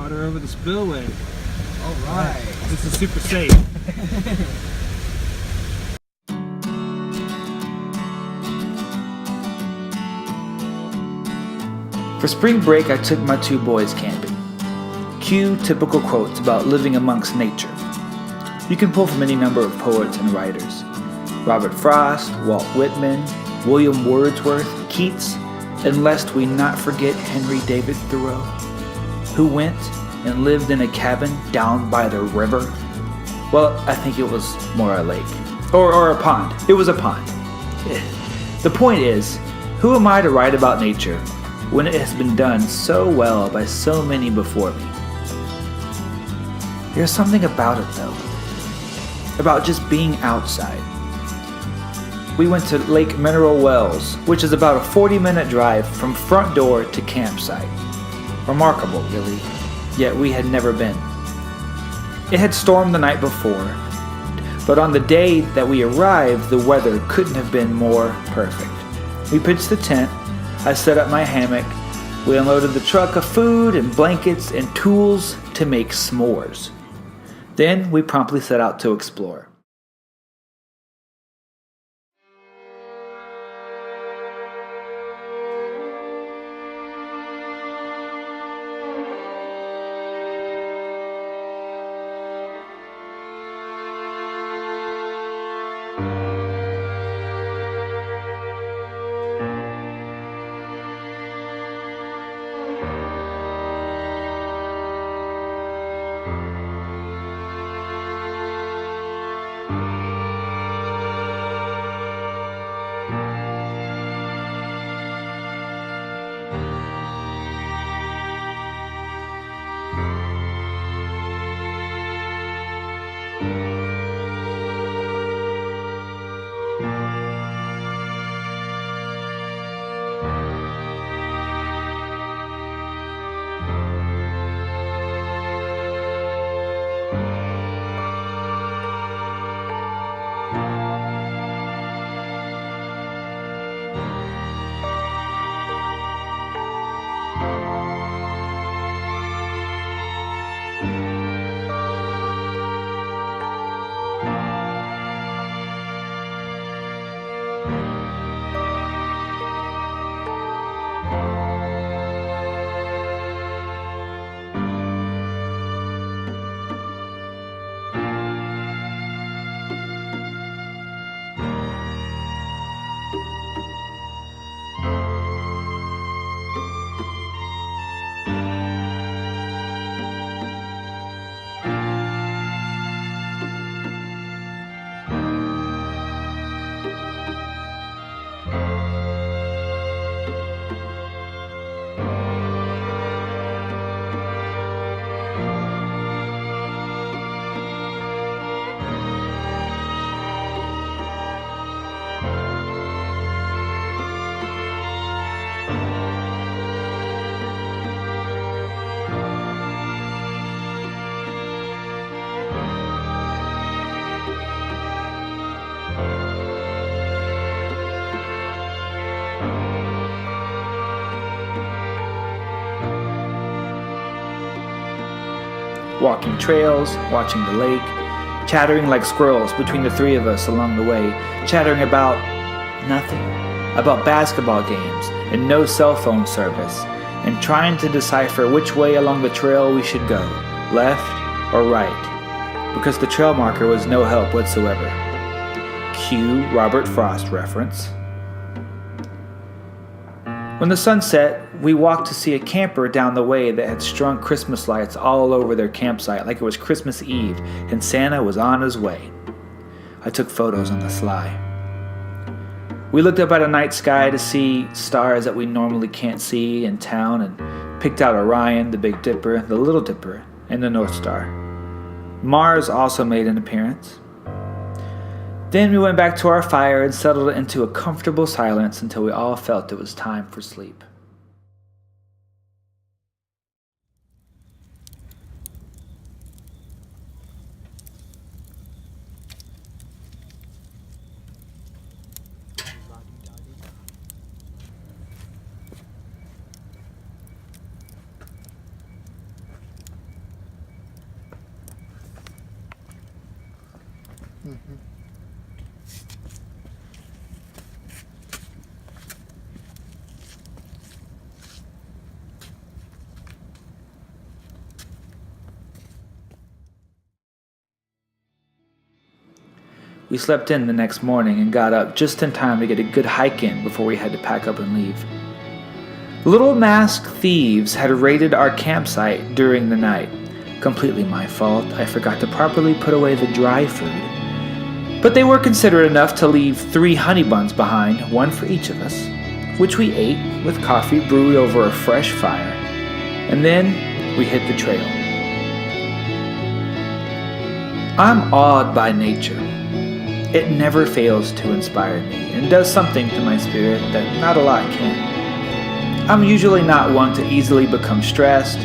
water over the spillway. All right. This is super safe. For spring break, I took my two boys camping. Cue typical quotes about living amongst nature. You can pull from any number of poets and writers. Robert Frost, Walt Whitman, William Wordsworth, Keats, and lest we not forget Henry David Thoreau, who went and lived in a cabin down by the river. Well, I think it was more a lake. Or a pond. It was a pond. The point is, who am I to write about nature when it has been done so well by so many before me? There's something about it though. About just being outside. We went to Lake Mineral Wells, which is about a 40-minute drive from front door to campsite. Remarkable, really, yet we had never been. It had stormed the night before, but on the day that we arrived, the weather couldn't have been more perfect. We pitched the tent, I set up my hammock, we unloaded the truck of food and blankets and tools to make s'mores. Then we promptly set out to explore. Walking trails, watching the lake, chattering like squirrels between the three of us along the way, chattering about nothing, about basketball games and no cell phone service, and trying to decipher which way along the trail we should go, left or right, because the trail marker was no help whatsoever. Cue Robert Frost reference. When the sun set, we walked to see a camper down the way that had strung Christmas lights all over their campsite like it was Christmas Eve and Santa was on his way. I took photos on the sly. We looked up at a night sky to see stars that we normally can't see in town and picked out Orion, the Big Dipper, the Little Dipper, and the North Star. Mars also made an appearance. Then we went back to our fire and settled into a comfortable silence until we all felt it was time for sleep. We slept in the next morning and got up just in time to get a good hike in before we had to pack up and leave. Little masked thieves had raided our campsite during the night. Completely my fault. I forgot to properly put away the dry food. But they were considerate enough to leave 3 honey buns behind, one for each of us, which we ate with coffee brewed over a fresh fire. And then we hit the trail. I'm awed by nature. It never fails to inspire me and does something to my spirit that not a lot can. I'm usually not one to easily become stressed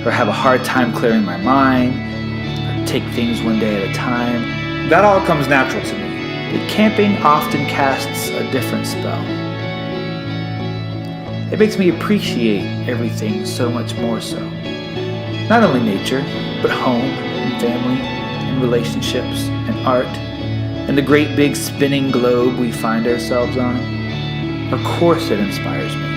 or have a hard time clearing my mind or take things one day at a time. That all comes natural to me, but camping often casts a different spell. It makes me appreciate everything so much more so. Not only nature, but home and family and relationships and art and the great big spinning globe we find ourselves on. Of course it inspires me.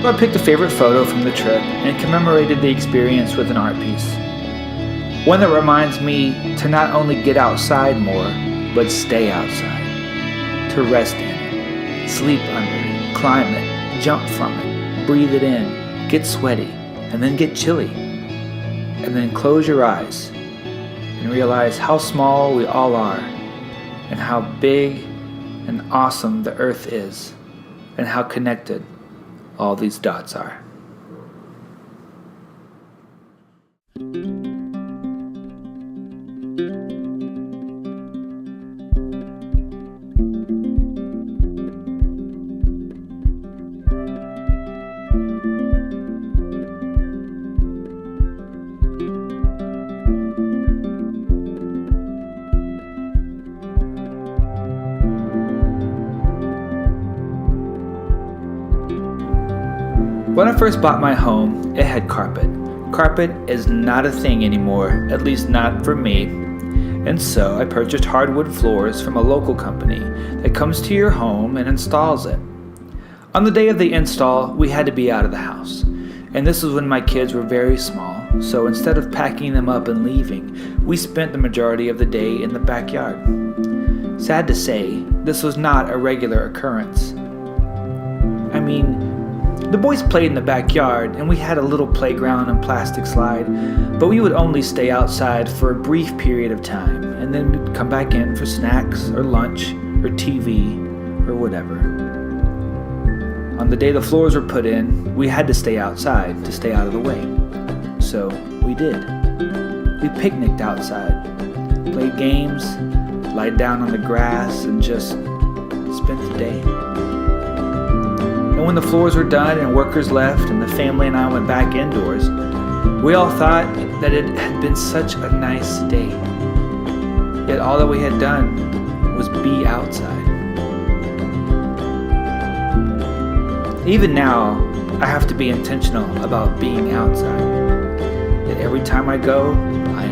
So I picked a favorite photo from the trip and commemorated the experience with an art piece. One that reminds me to not only get outside more, but stay outside. To rest in it, sleep under it, climb it, jump from it, breathe it in, get sweaty, and then get chilly. And then close your eyes and realize how small we all are and how big and awesome the earth is and how connected all these dots are. When I first bought my home, it had carpet. Carpet is not a thing anymore, at least not for me. And so I purchased hardwood floors from a local company that comes to your home and installs it. On the day of the install, we had to be out of the house. And this was when my kids were very small, so instead of packing them up and leaving, we spent the majority of the day in the backyard. Sad to say, this was not a regular occurrence. I mean, the boys played in the backyard, and we had a little playground and plastic slide, but we would only stay outside for a brief period of time, and then we'd come back in for snacks, or lunch, or TV, or whatever. On the day the floors were put in, we had to stay outside to stay out of the way. So we did. We picnicked outside, played games, lied down on the grass, and just spent the day. And when the floors were done and workers left and the family and I went back indoors, we all thought that it had been such a nice day. Yet all that we had done was be outside. Even now, I have to be intentional about being outside. Yet every time I go, I